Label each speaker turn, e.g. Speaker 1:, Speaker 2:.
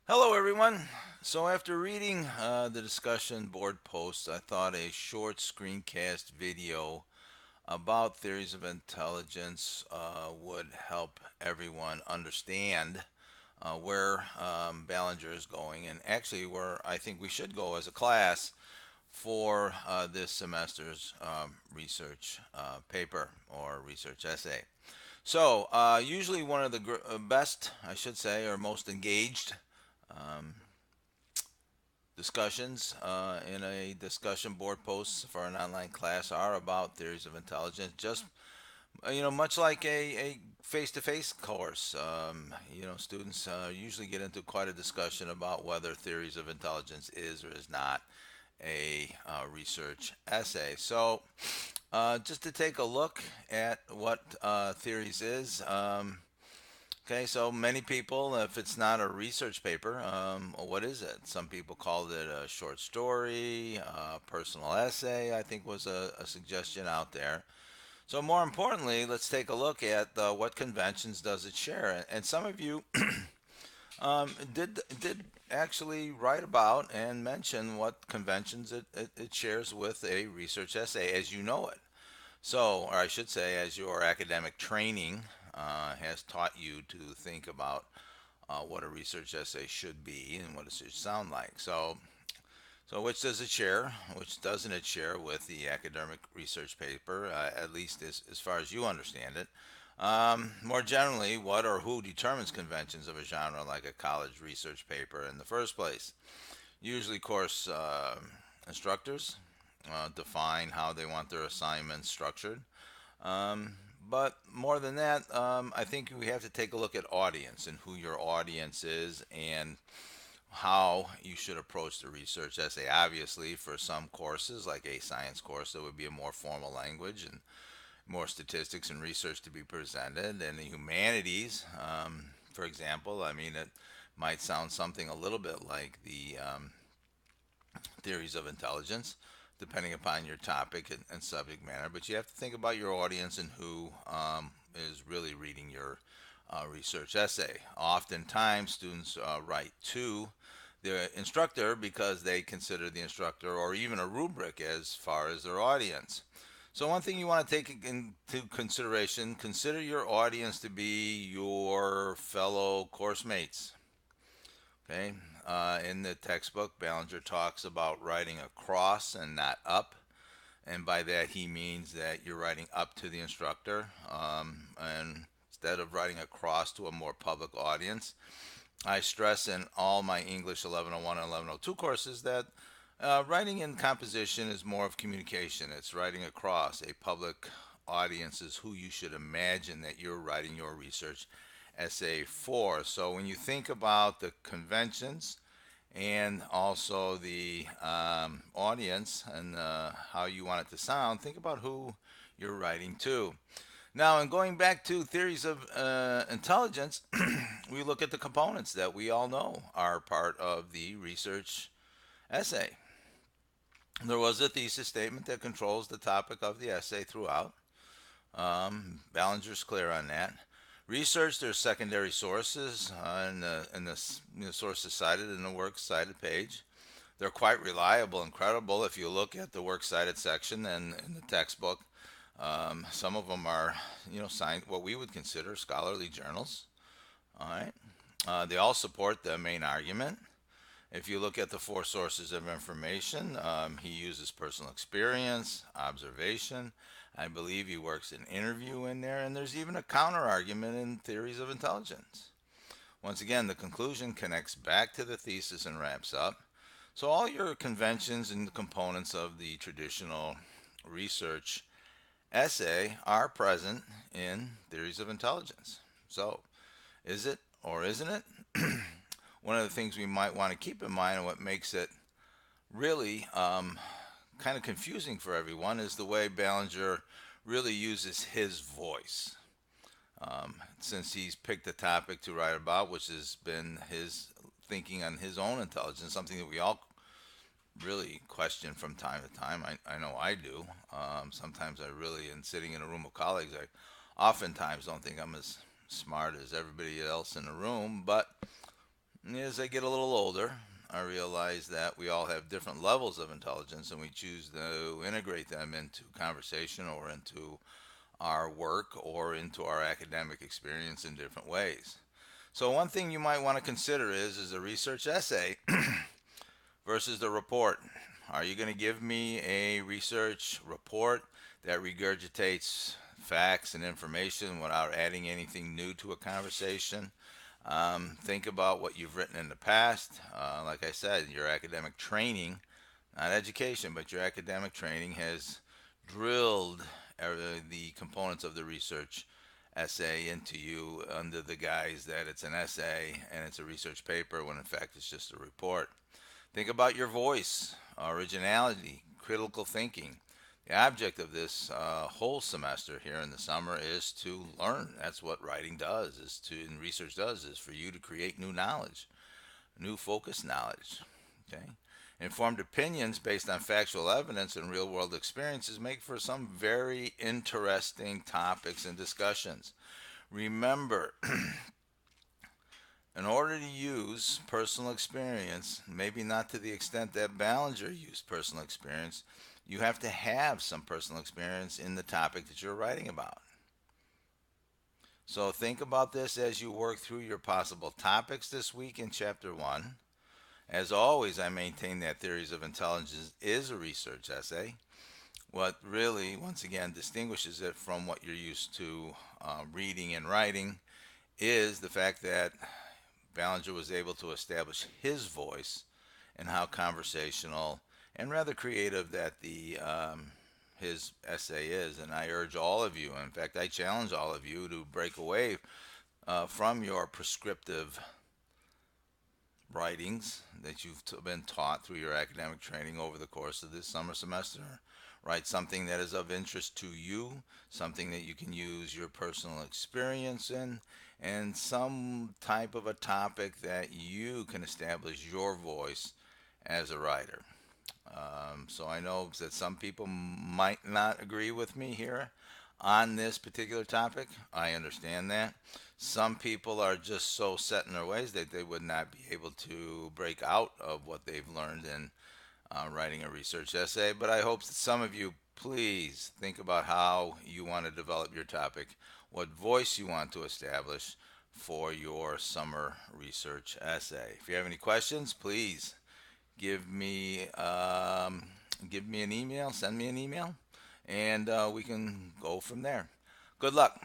Speaker 1: Hello, everyone. So, after reading the discussion board posts, I thought a short screencast video about theories of intelligence would help everyone understand where Ballinger is going, and actually where I think we should go as a class for this semester's research paper or research essay. So, usually one of the best, I should say, or most engaged um, discussions in a discussion board posts for an online class are about theories of intelligence. Just much like a face-to-face course, students usually get into quite a discussion about whether theories of intelligence is or is not a research essay. So, just to take a look at what theories is. Okay, so many people, if it's not a research paper, what is it? Some people called it a short story, personal essay, I think was a suggestion out there. So, more importantly, let's take a look at what conventions does it share. And some of you did actually write about and mention what conventions it shares with a research essay as you know it. So, or I should say, as your academic training has taught you to think about what a research essay should be and what it should sound like. So which does it share? Which doesn't it share with the academic research paper, at least as far as you understand it? More generally, what or who determines conventions of a genre like a college research paper in the first place? Usually, course instructors define how they want their assignments structured. Um, but more than that, I think we have to take a look at audience and who your audience is and how you should approach the research essay. Obviously, for some courses, like a science course, there would be a more formal language and more statistics and research to be presented. And the humanities, for example, I mean, it might sound something a little bit like the theories of intelligence, depending upon your topic and subject matter. But you have to think about your audience and who is really reading your research essay. Oftentimes, students write to the instructor because they consider the instructor or even a rubric as far as their audience. So, one thing you want to take into consideration, consider your audience to be your fellow course mates. Okay. In the textbook, Ballinger talks about writing across and not up. And by that, he means that you're writing up to the instructor. And instead of writing across to a more public audience, I stress in all my English 1101 and 1102 courses that writing in composition is more of communication. It's writing across. A public audience is who you should imagine that you're writing your research essay for. So when you think about the conventions and also the audience and how you want it to sound, think about who you're writing to. Now, in going back to theories of intelligence, we look at the components that we all know are part of the research essay. There was a thesis statement that controls the topic of the essay throughout. Ballinger's clear on that. Research, there's secondary sources in the sources cited in the works cited page. They're quite reliable and credible if you look at the works cited section and in the textbook. Some of them are, signed what we would consider scholarly journals. All right. They all support the main argument. If you look at the four sources of information, he uses personal experience, observation. I believe he works an interview in there, and there's even a counter argument in theories of intelligence. Once again, the conclusion connects back to the thesis and wraps up. So, all your conventions and components of the traditional research essay are present in theories of intelligence. So, is it or isn't it? One of the things we might want to keep in mind and what makes it really kind of confusing for everyone is the way Ballinger really uses his voice. Since he's picked a topic to write about, which has been his thinking on his own intelligence, something that we all really question from time to time. I know I do. Sometimes I really, in sitting in a room of colleagues, I oftentimes don't think I'm as smart as everybody else in the room, but And as I get a little older, I realize that we all have different levels of intelligence and we choose to integrate them into conversation or into our work or into our academic experience in different ways. So one thing you might want to consider is a research essay versus the report. Are you going to give me a research report that regurgitates facts and information without adding anything new to a conversation? Think about what you've written in the past. Like I said, your academic training, not education, but your academic training has drilled the components of the research essay into you under the guise that it's an essay and it's a research paper when in fact it's just a report. Think about your voice, originality, critical thinking. The object of this whole semester here in the summer is to learn. That's what writing does, is to, and research does, is for you to create new knowledge, new focused knowledge. Okay? Informed opinions based on factual evidence and real world experiences make for some very interesting topics and discussions. Remember, in order to use personal experience, maybe not to the extent that Ballinger used personal experience, you have to have some personal experience in the topic that you're writing about. So think about this as you work through your possible topics this week in Chapter 1. As always, I maintain that Theories of Intelligence is a research essay. What really, once again, distinguishes it from what you're used to reading and writing is the fact that Ballinger was able to establish his voice and how conversational and rather creative that the his essay is. And I urge all of you, in fact, I challenge all of you to break away from your prescriptive writings that you've been taught through your academic training over the course of this summer semester. Write something that is of interest to you, something that you can use your personal experience in, and some type of a topic that you can establish your voice as a writer. So I know that some people might not agree with me here on this particular topic. I understand that. Some people are just so set in their ways that they would not be able to break out of what they've learned in writing a research essay. But I hope that some of you, please think about how you want to develop your topic, what voice you want to establish for your summer research essay. If you have any questions, please give me give me an email, send me an email, and we can go from there. Good luck.